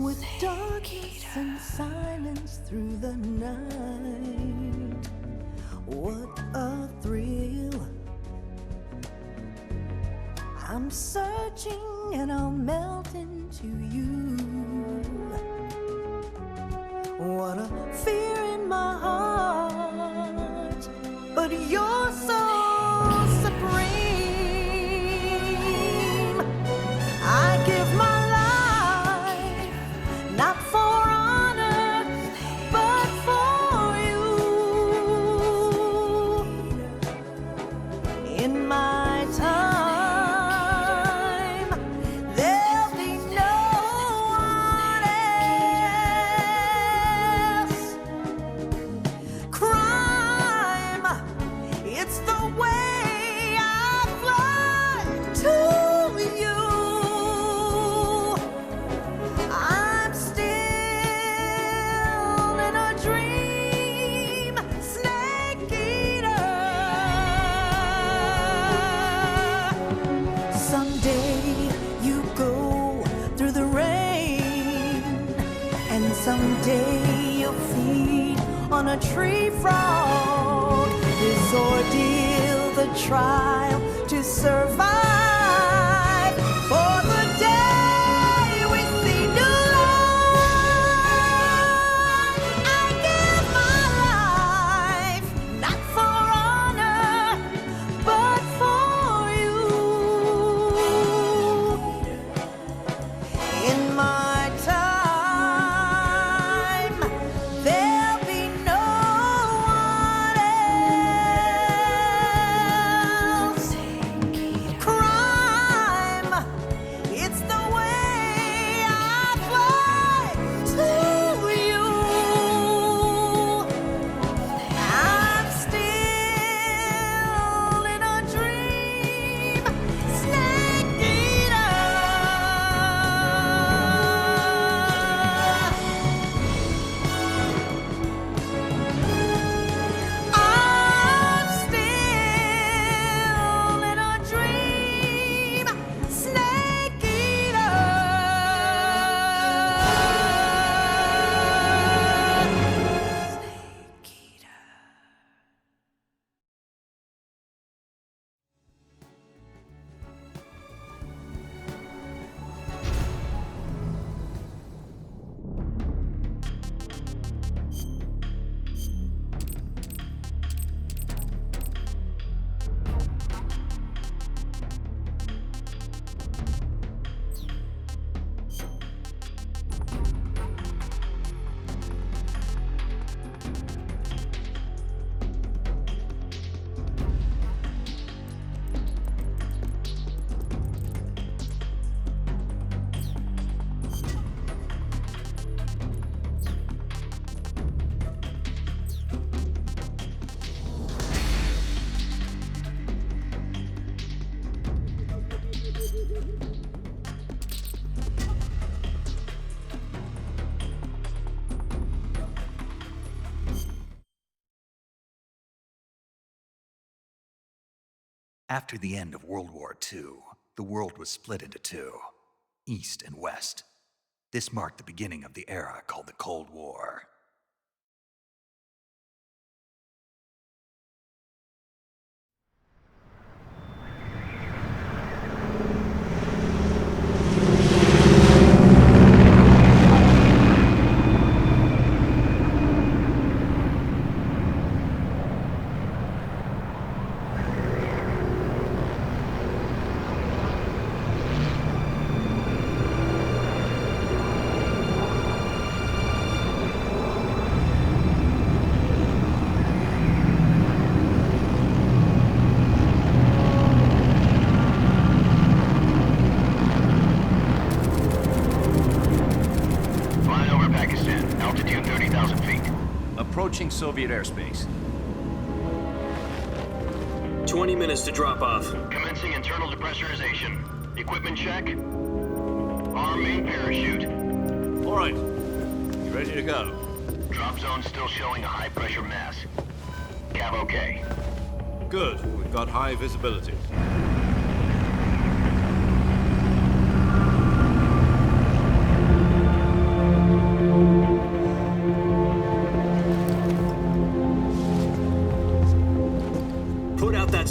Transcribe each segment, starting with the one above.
with darkness and silence through the night. What a thrill. I'm searching and I'll melt into you. What a fear in my heart, but you're so supreme. I give my life, not for honor, but for you. In my time, there'll be no one else. Crime, it's the way I fly to you. I'm still in a dream, snake eater. Someday you go through the rain, and someday you'll feed on a tree frog. This ordeal, the trial to survive, for the day we see new life. I give my life, not for honor, but for you. In my time, there'll be no one else. Crime, it's the way I fly to you. I'm still in a dream, snake eater. I'm still in a dream, snake eater. Snake eater. After the end of World War II, the world was split into two, East and West. This marked the beginning of the era called the Cold War. Approaching Soviet airspace. 20 minutes to drop off. Commencing internal depressurization. Equipment check. Arm main parachute. All right. You ready to go? Drop zone still showing a high pressure mass. Cav okay. Good. We've got high visibility.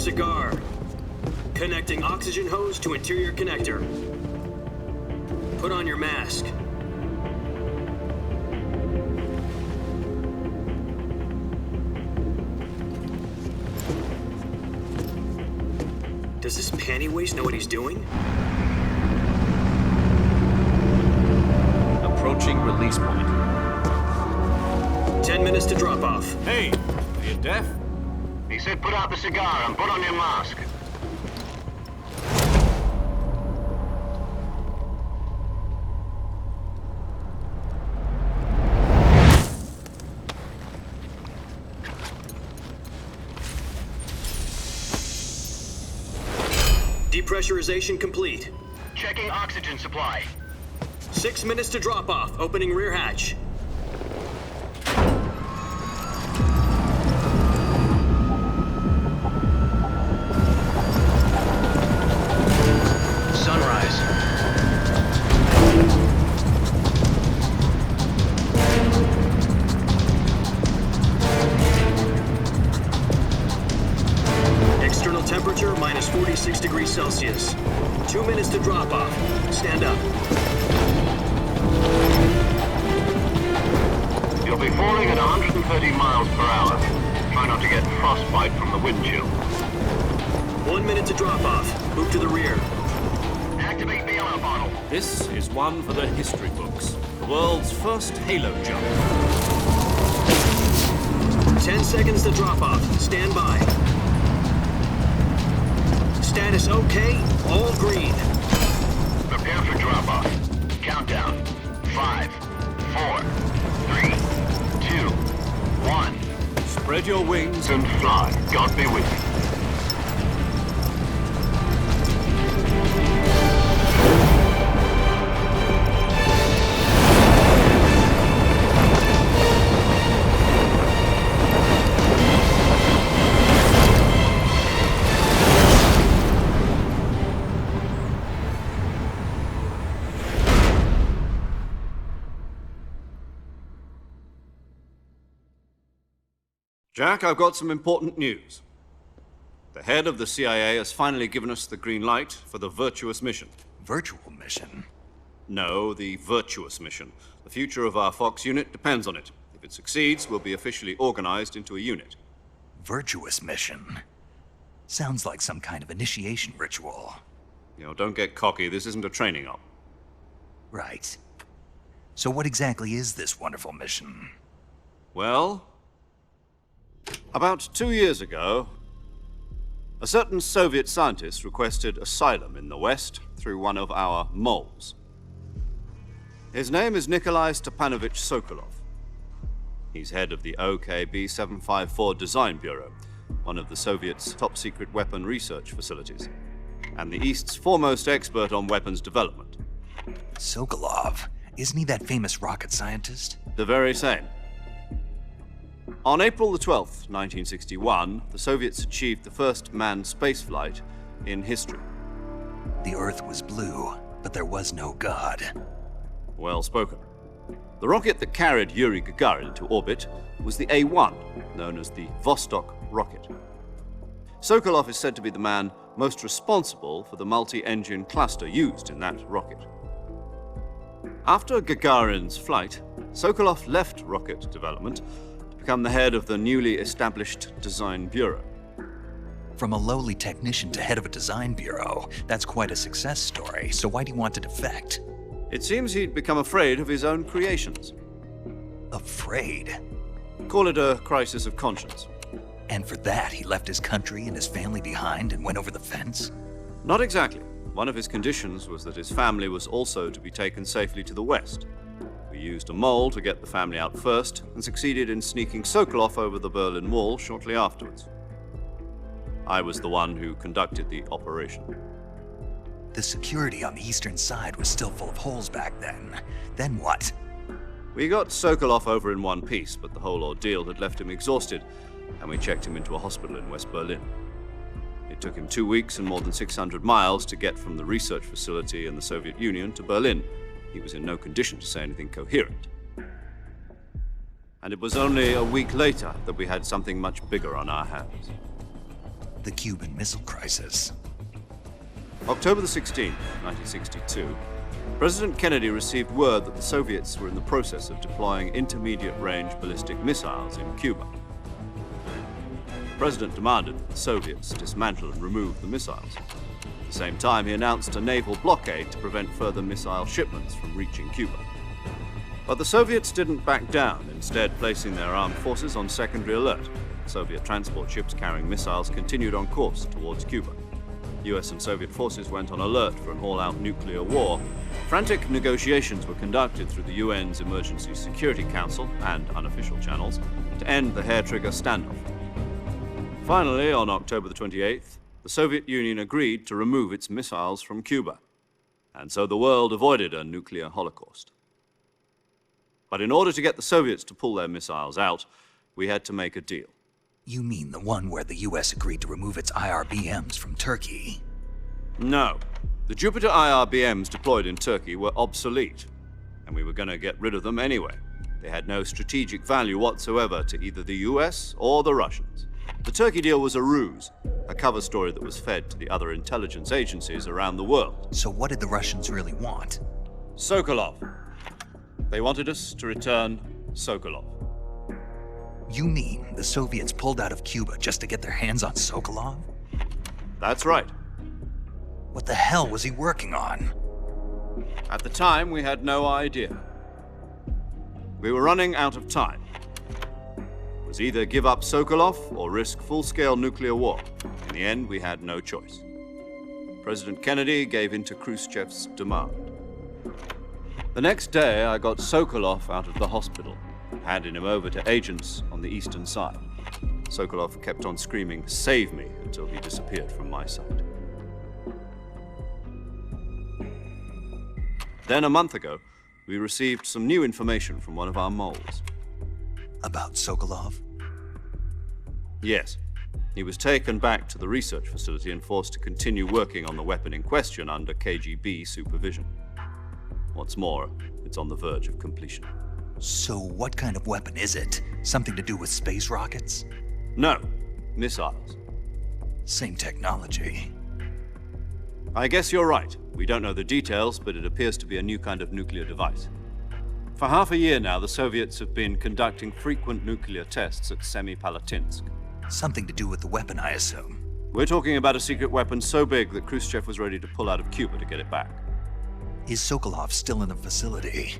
cigar. Connecting oxygen hose to interior connector. Put on your mask. Does this panty waste know what he's doing? Approaching release point. 10 minutes to drop off. Hey, are you deaf? He said put out the cigar and put on your mask. Depressurization complete. Checking oxygen supply. 6 minutes to drop off. Opening rear hatch. Sunrise. External temperature minus 46 degrees Celsius. 2 minutes to drop off. Stand up. You'll be falling at 130 miles per hour. Try not to get frostbite from the wind chill. 1 minute to drop off. Move to the rear. Activate bailout bottle. This is one for the history books. The world's first halo jump. 10 seconds to drop off. Stand by. Status okay. All green. Prepare for drop-off. Countdown. 5, 4, 3, 2, 1. Spread your wings And fly. God be with you. Jack, I've got some important news. The head of the CIA has finally given us the green light for the virtuous mission. Virtual mission? No, the virtuous mission. The future of our Fox unit depends on it. If it succeeds, we'll be officially organized into a unit. Virtuous mission? Sounds like some kind of initiation ritual. You know, don't get cocky. This isn't a training op. Right. So what exactly is this wonderful mission? Well, about 2 years ago, a certain Soviet scientist requested asylum in the West through one of our moles. His name is Nikolai Stepanovich Sokolov. He's head of the OKB 754 Design Bureau, one of the Soviets' top-secret weapon research facilities, and the East's foremost expert on weapons development. Sokolov? Isn't he that famous rocket scientist? The very same. On April the 12th, 1961, the Soviets achieved the first manned spaceflight in history. The Earth was blue, but there was no God. Well spoken. The rocket that carried Yuri Gagarin into orbit was the A-1, known as the Vostok rocket. Sokolov is said to be the man most responsible for the multi-engine cluster used in that rocket. After Gagarin's flight, Sokolov left rocket development to become the head of the newly established Design Bureau. From a lowly technician to head of a design bureau, that's quite a success story, so why do you want to defect? It seems he'd become afraid of his own creations. Afraid? Call it a crisis of conscience. And for that, he left his country and his family behind and went over the fence? Not exactly. One of his conditions was that his family was also to be taken safely to the West. We used a mole to get the family out first and succeeded in sneaking Sokolov over the Berlin Wall shortly afterwards. I was the one who conducted the operation. The security on the eastern side was still full of holes back then. Then what? We got Sokolov over in one piece, but the whole ordeal had left him exhausted, and we checked him into a hospital in West Berlin. It took him 2 weeks and more than 600 miles to get from the research facility in the Soviet Union to Berlin. He was in no condition to say anything coherent. And it was only a week later that we had something much bigger on our hands. The Cuban Missile Crisis. October the 16th, 1962, President Kennedy received word that the Soviets were in the process of deploying intermediate-range ballistic missiles in Cuba. The President demanded that the Soviets dismantle and remove the missiles. At the same time, he announced a naval blockade to prevent further missile shipments from reaching Cuba. But the Soviets didn't back down, instead placing their armed forces on secondary alert. Soviet transport ships carrying missiles continued on course towards Cuba. US and Soviet forces went on alert for an all-out nuclear war. Frantic negotiations were conducted through the UN's Emergency Security Council and unofficial channels to end the hair-trigger standoff. Finally, on October the 28th, the Soviet Union agreed to remove its missiles from Cuba. And so the world avoided a nuclear holocaust. But in order to get the Soviets to pull their missiles out, we had to make a deal. You mean the one where the US agreed to remove its IRBMs from Turkey? No. The Jupiter IRBMs deployed in Turkey were obsolete, and we were going to get rid of them anyway. They had no strategic value whatsoever to either the US or the Russians. The Turkey deal was a ruse, a cover story that was fed to the other intelligence agencies around the world. So what did the Russians really want? Sokolov. They wanted us to return Sokolov. You mean the Soviets pulled out of Cuba just to get their hands on Sokolov? That's right. What the hell was he working on? At the time, we had no idea. We were running out of time. It was either give up Sokolov or risk full-scale nuclear war. In the end, we had no choice. President Kennedy gave in to Khrushchev's demand. The next day, I got Sokolov out of the hospital, handing him over to agents on the eastern side. Sokolov kept on screaming, "Save me," until he disappeared from my sight. Then a month ago, we received some new information from one of our moles. About Sokolov? Yes. He was taken back to the research facility and forced to continue working on the weapon in question under KGB supervision. What's more, it's on the verge of completion. So what kind of weapon is it? Something to do with space rockets? No, missiles. Same technology. I guess you're right. We don't know the details, but it appears to be a new kind of nuclear device. For half a year now, the Soviets have been conducting frequent nuclear tests at Semipalatinsk. Something to do with the weapon, I assume. We're talking about a secret weapon so big that Khrushchev was ready to pull out of Cuba to get it back. Is Sokolov still in the facility?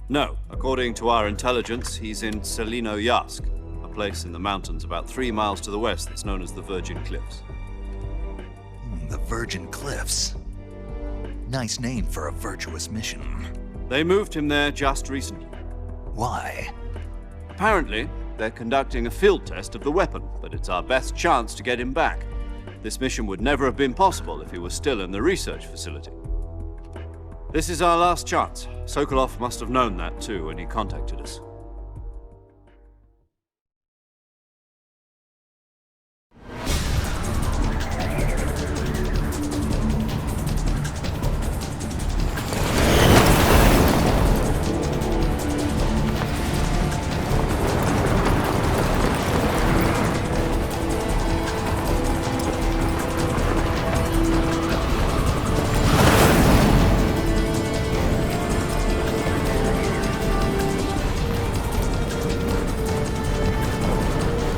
No. According to our intelligence, he's in Selinoyarsk, a place in the mountains about 3 miles to the west that's known as the Virgin Cliffs. The Virgin Cliffs. Nice name for a virtuous mission. They moved him there just recently. Why? Apparently, they're conducting a field test of the weapon, but it's our best chance to get him back. This mission would never have been possible if he was still in the research facility. This is our last chance. Sokolov must have known that too when he contacted us.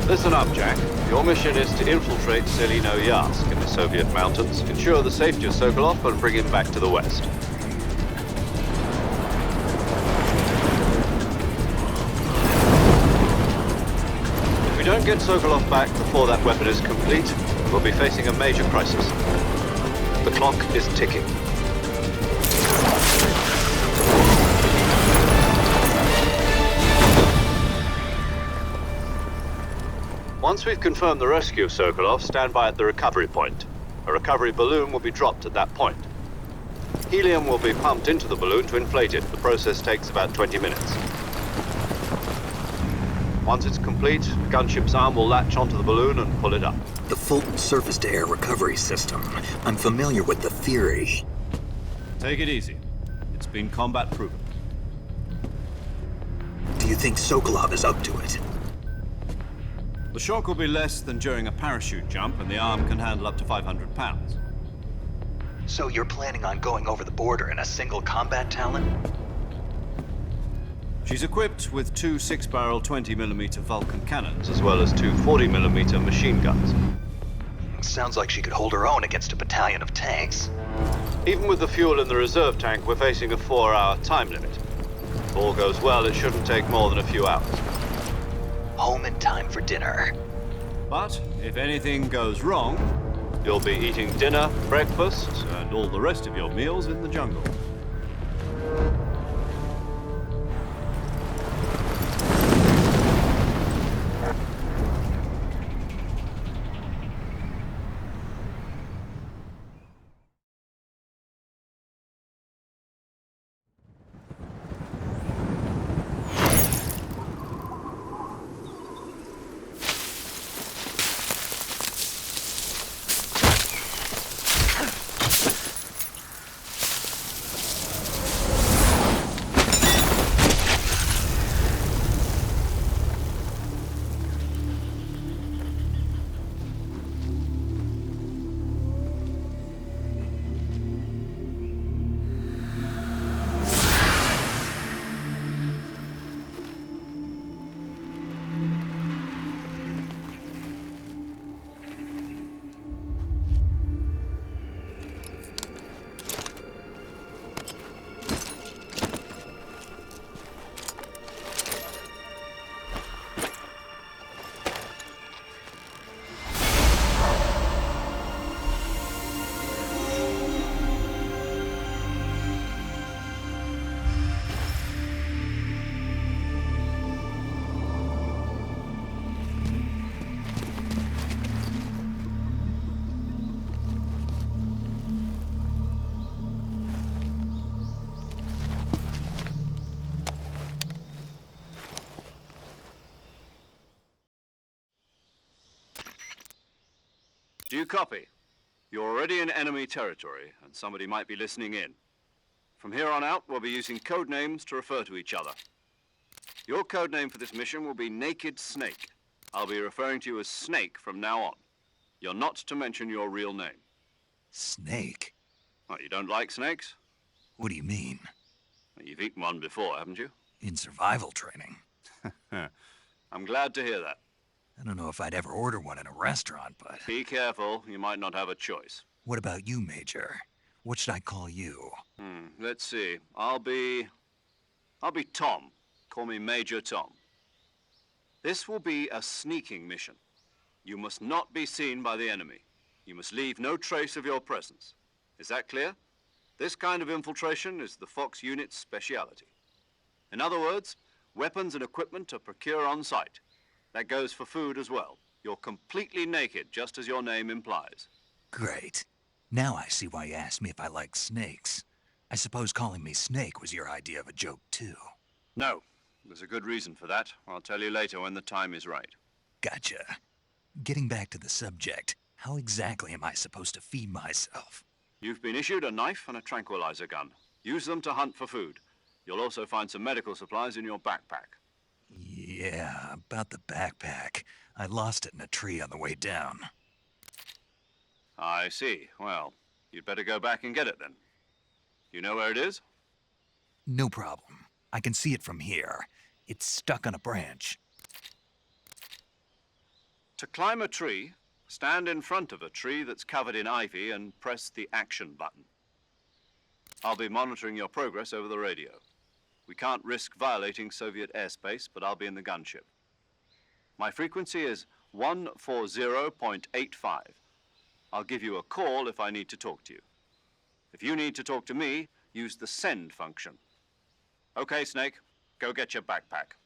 Listen up, Jack. Your mission is to infiltrate Selinoyarsk in the Soviet mountains, ensure the safety of Sokolov, and bring him back to the west. If we don't get Sokolov back before that weapon is complete, we'll be facing a major crisis. The clock is ticking. Once we've confirmed the rescue of Sokolov, stand by at the recovery point. A recovery balloon will be dropped at that point. Helium will be pumped into the balloon to inflate it. The process takes about 20 minutes. Once it's complete, the gunship's arm will latch onto the balloon and pull it up. The Fulton surface-to-air recovery system. I'm familiar with the theory. Take it easy. It's been combat-proven. Do you think Sokolov is up to it? The shock will be less than during a parachute jump, and the arm can handle up to 500 pounds. So you're planning on going over the border in a single combat Talon? She's equipped with two 6-barrel 20mm Vulcan cannons, as well as two 40mm machine guns. Sounds like she could hold her own against a battalion of tanks. Even with the fuel in the reserve tank, we're facing a 4-hour time limit. If all goes well, it shouldn't take more than a few hours. Home in time for dinner. But if anything goes wrong, you'll be eating dinner, breakfast, and all the rest of your meals in the jungle. Do you copy? You're already in enemy territory, and somebody might be listening in. From here on out, we'll be using code names to refer to each other. Your code name for this mission will be Naked Snake. I'll be referring to you as Snake from now on. You're not to mention your real name. Snake? Oh, you don't like snakes? What do you mean? Well, you've eaten one before, haven't you? In survival training? I'm glad to hear that. I don't know if I'd ever order one in a restaurant, but... Be careful, you might not have a choice. What about you, Major? What should I call you? Let's see. I'll be Tom. Call me Major Tom. This will be a sneaking mission. You must not be seen by the enemy. You must leave no trace of your presence. Is that clear? This kind of infiltration is the Fox unit's speciality. In other words, weapons and equipment are procured on site. That goes for food as well. You're completely naked, just as your name implies. Great. Now I see why you asked me if I like snakes. I suppose calling me Snake was your idea of a joke, too. No. There's a good reason for that. I'll tell you later when the time is right. Gotcha. Getting back to the subject, how exactly am I supposed to feed myself? You've been issued a knife and a tranquilizer gun. Use them to hunt for food. You'll also find some medical supplies in your backpack. Yeah, about the backpack. I lost it in a tree on the way down. I see. Well, you'd better go back and get it then. You know where it is? No problem. I can see it from here. It's stuck on a branch. To climb a tree, stand in front of a tree that's covered in ivy and press the action button. I'll be monitoring your progress over the radio. We can't risk violating Soviet airspace, but I'll be in the gunship. My frequency is 140.85. I'll give you a call if I need to talk to you. If you need to talk to me, use the send function. Okay, Snake, go get your backpack.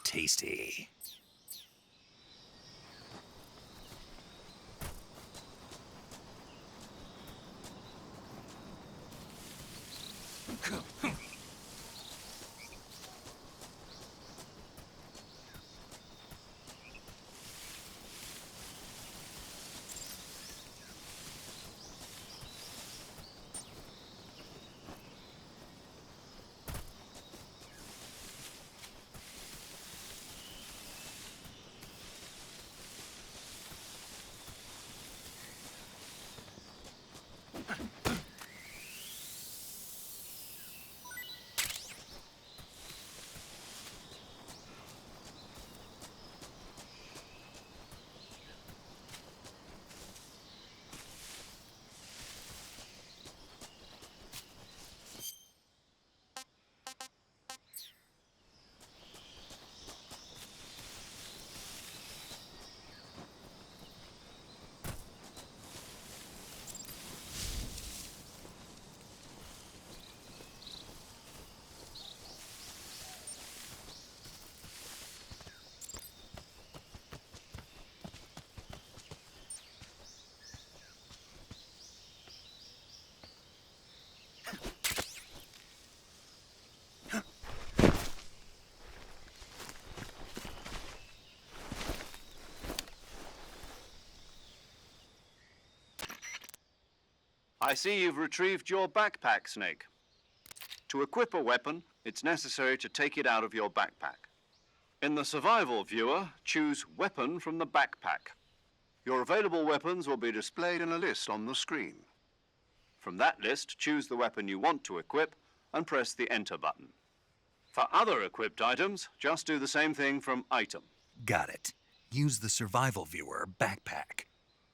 Tasty. I see you've retrieved your backpack, Snake. To equip a weapon, it's necessary to take it out of your backpack. In the survival viewer, choose Weapon from the backpack. Your available weapons will be displayed in a list on the screen. From that list, choose the weapon you want to equip and press the Enter button. For other equipped items, just do the same thing from Item. Got it. Use the survival viewer backpack.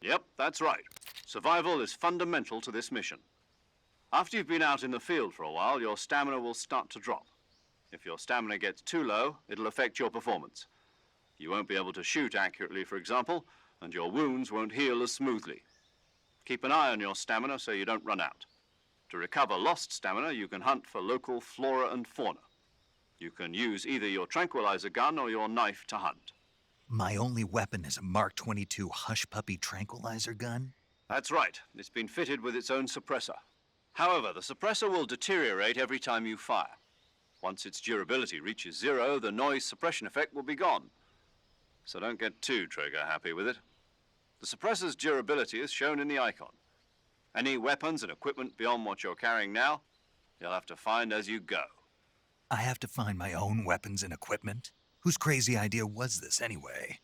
Yep, that's right. Survival is fundamental to this mission. After you've been out in the field for a while, your stamina will start to drop. If your stamina gets too low, it'll affect your performance. You won't be able to shoot accurately, for example, and your wounds won't heal as smoothly. Keep an eye on your stamina so you don't run out. To recover lost stamina, you can hunt for local flora and fauna. You can use either your tranquilizer gun or your knife to hunt. My only weapon is a Mark 22 Hush Puppy tranquilizer gun? That's right. It's been fitted with its own suppressor. However, the suppressor will deteriorate every time you fire. Once its durability reaches 0, the noise suppression effect will be gone. So don't get too trigger happy with it. The suppressor's durability is shown in the icon. Any weapons and equipment beyond what you're carrying now, you'll have to find as you go. I have to find my own weapons and equipment? Whose crazy idea was this anyway?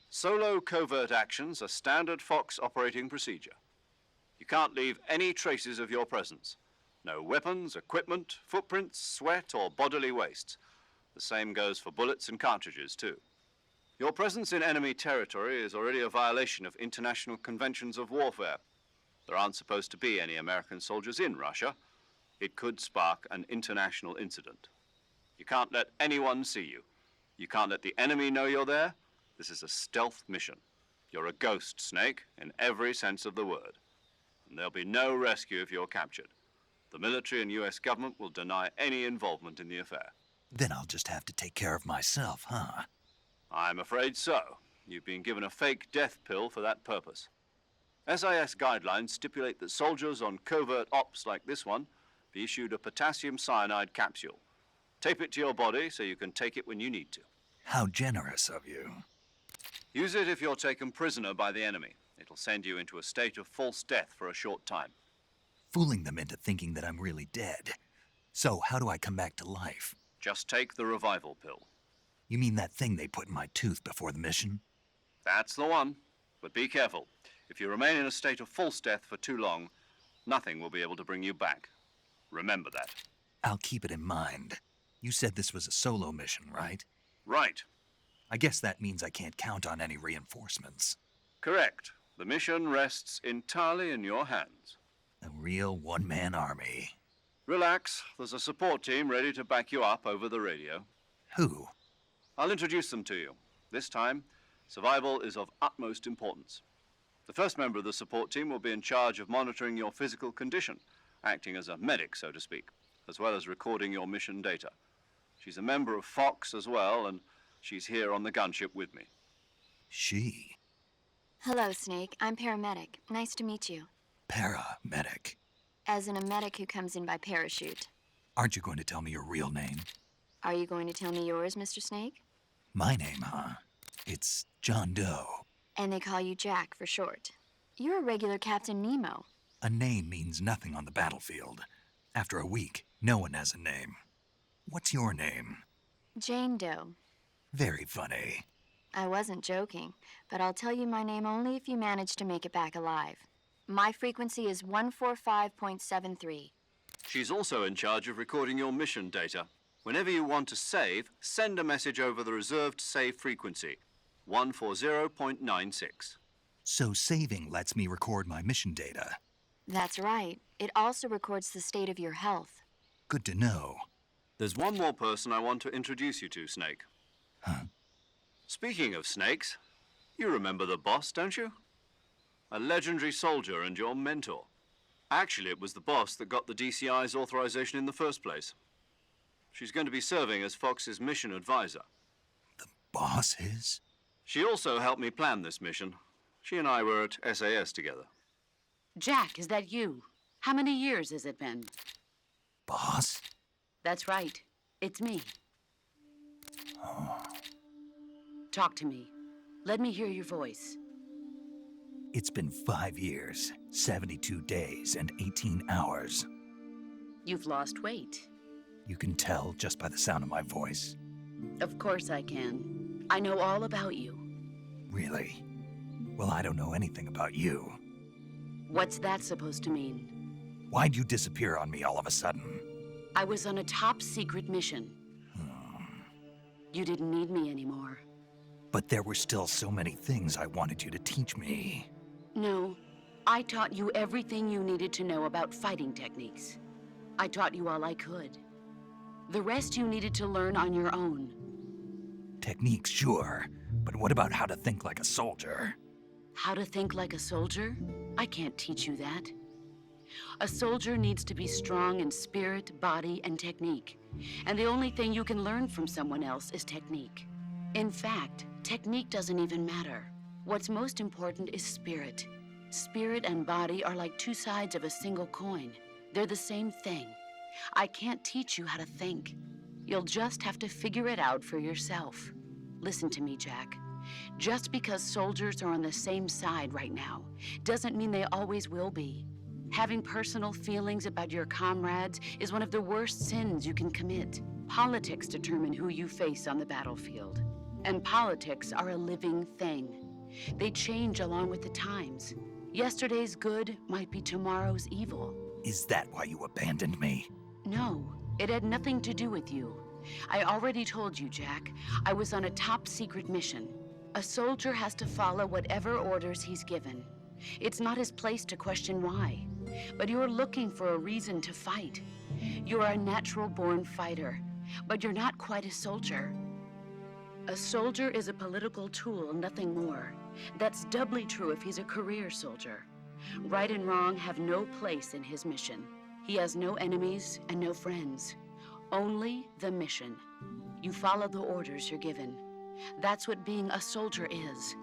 Solo covert actions are standard Fox operating procedure. You can't leave any traces of your presence. No weapons, equipment, footprints, sweat, or bodily wastes. The same goes for bullets and cartridges, too. Your presence in enemy territory is already a violation of international conventions of warfare. There aren't supposed to be any American soldiers in Russia. It could spark an international incident. You can't let anyone see you. You can't let the enemy know you're there. This is a stealth mission. You're a ghost, Snake, in every sense of the word. And there'll be no rescue if you're captured. The military and US government will deny any involvement in the affair. Then I'll just have to take care of myself, huh? I'm afraid so. You've been given a fake death pill for that purpose. SIS guidelines stipulate that soldiers on covert ops like this one be issued a potassium cyanide capsule. Tape it to your body so you can take it when you need to. How generous of you. Use it if you're taken prisoner by the enemy. It'll send you into a state of false death for a short time. Fooling them into thinking that I'm really dead. So how do I come back to life? Just take the revival pill. You mean that thing they put in my tooth before the mission? That's the one. But be careful. If you remain in a state of false death for too long, nothing will be able to bring you back. Remember that. I'll keep it in mind. You said this was a solo mission, right? Right. I guess that means I can't count on any reinforcements. Correct. The mission rests entirely in your hands. A real one-man army. Relax. There's a support team ready to back you up over the radio. Who? I'll introduce them to you. This time, survival is of utmost importance. The first member of the support team will be in charge of monitoring your physical condition, acting as a medic, so to speak, as well as recording your mission data. She's a member of Fox as well, and she's here on the gunship with me. She? Hello, Snake. I'm paramedic. Nice to meet you. Paramedic. As in a medic who comes in by parachute. Aren't you going to tell me your real name? Are you going to tell me yours, Mr. Snake? My name, huh? It's John Doe. And they call you Jack for short. You're a regular Captain Nemo. A name means nothing on the battlefield. After a week, no one has a name. What's your name? Jane Doe. Very funny. I wasn't joking, but I'll tell you my name only if you manage to make it back alive. My frequency is 145.73. She's also in charge of recording your mission data. Whenever you want to save, send a message over the reserved save frequency, 140.96. So saving lets me record my mission data. That's right. It also records the state of your health. Good to know. There's one more person I want to introduce you to, Snake. Huh? Speaking of snakes, you remember the boss, don't you? A legendary soldier and your mentor. Actually, it was the boss that got the DCI's authorization in the first place. She's going to be serving as Fox's mission advisor. The boss is? She also helped me plan this mission. She and I were at SAS together. Jack, is that you? How many years has it been? Boss? That's right. It's me. Oh. Talk to me. Let me hear your voice. It's been 5 years, 72 days, and 18 hours. You've lost weight. You can tell just by the sound of my voice. Of course I can. I know all about you. Really? Well, I don't know anything about you. What's that supposed to mean? Why'd you disappear on me all of a sudden? I was on a top-secret mission. You didn't need me anymore. But there were still so many things I wanted you to teach me. No, I taught you everything you needed to know about fighting techniques. I taught you all I could. The rest you needed to learn on your own. Techniques, sure. But what about how to think like a soldier? How to think like a soldier? I can't teach you that. A soldier needs to be strong in spirit, body, and technique. And the only thing you can learn from someone else is technique. In fact, technique doesn't even matter. What's most important is spirit. Spirit and body are like two sides of a single coin. They're the same thing. I can't teach you how to think. You'll just have to figure it out for yourself. Listen to me, Jack. Just because soldiers are on the same side right now doesn't mean they always will be. Having personal feelings about your comrades is one of the worst sins you can commit. Politics determine who you face on the battlefield. And politics are a living thing. They change along with the times. Yesterday's good might be tomorrow's evil. Is that why you abandoned me? No, it had nothing to do with you. I already told you, Jack. I was on a top-secret mission. A soldier has to follow whatever orders he's given. It's not his place to question why. But you're looking for a reason to fight. You're a natural-born fighter, but you're not quite a soldier. A soldier is a political tool, nothing more. That's doubly true if he's a career soldier. Right and wrong have no place in his mission. He has no enemies and no friends. Only the mission. You follow the orders you're given. That's what being a soldier is.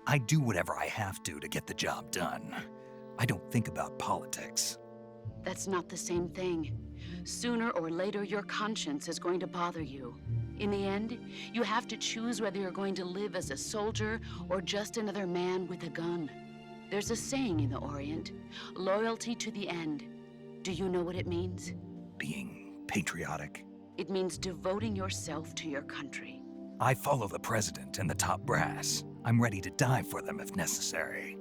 I do whatever I have to get the job done. I don't think about politics. That's not the same thing. Sooner or later, your conscience is going to bother you. In the end, you have to choose whether you're going to live as a soldier or just another man with a gun. There's a saying in the Orient, loyalty to the end. Do you know what it means? Being patriotic. It means devoting yourself to your country. I follow the president and the top brass. I'm ready to die for them if necessary.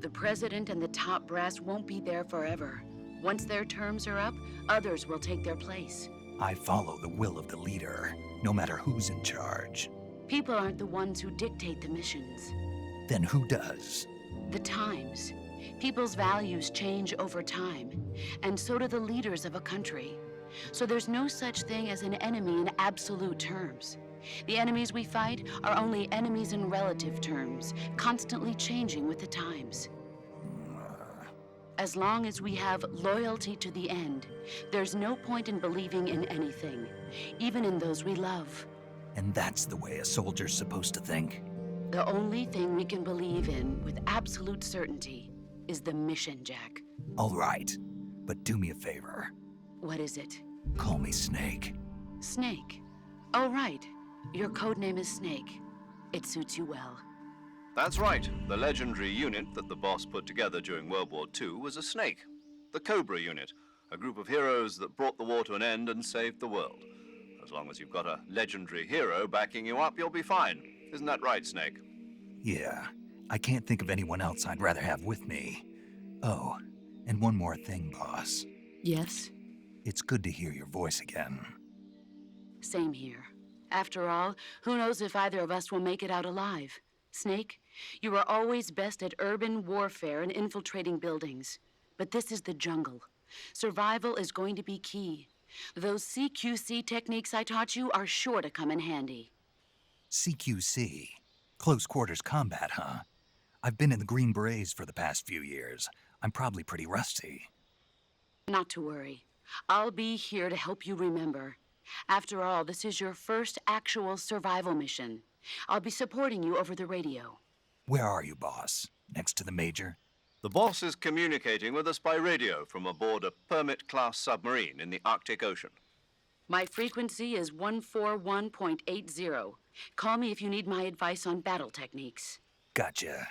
The president and the top brass won't be there forever. Once their terms are up, others will take their place. I follow the will of the leader, no matter who's in charge. People aren't the ones who dictate the missions. Then who does? The times. People's values change over time, and so do the leaders of a country. So there's no such thing as an enemy in absolute terms. The enemies we fight are only enemies in relative terms, constantly changing with the times. As long as we have loyalty to the end, there's no point in believing in anything, even in those we love. And that's the way a soldier's supposed to think? The only thing we can believe in with absolute certainty is the mission, Jack. All right, but do me a favor. What is it? Call me Snake. Snake. Oh, right. Your codename is Snake. It suits you well. That's right. The legendary unit that the boss put together during World War II was a snake. The Cobra unit, a group of heroes that brought the war to an end and saved the world. As long as you've got a legendary hero backing you up, you'll be fine. Isn't that right, Snake? Yeah, I can't think of anyone else I'd rather have with me. Oh, and one more thing, boss. Yes? It's good to hear your voice again. Same here. After all, who knows if either of us will make it out alive? Snake, you are always best at urban warfare and infiltrating buildings. But this is the jungle. Survival is going to be key. Those CQC techniques I taught you are sure to come in handy. CQC? Close quarters combat, huh? I've been in the Green Berets for the past few years. I'm probably pretty rusty. Not to worry. I'll be here to help you remember. After all, this is your first actual survival mission. I'll be supporting you over the radio. Where are you, boss? Next to the Major? The boss is communicating with us by radio from aboard a Permit-class submarine in the Arctic Ocean. My frequency is 141.80. Call me if you need my advice on battle techniques. Gotcha.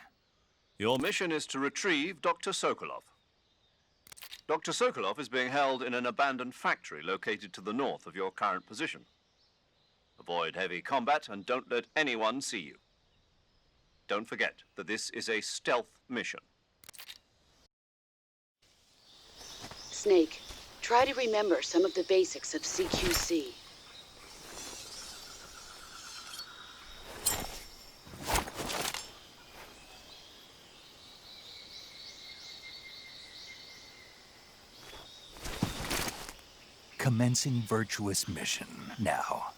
Your mission is to retrieve Dr. Sokolov. Dr. Sokolov is being held in an abandoned factory located to the north of your current position. Avoid heavy combat and don't let anyone see you. Don't forget that this is a stealth mission. Snake, try to remember some of the basics of CQC. Commencing virtuous mission now.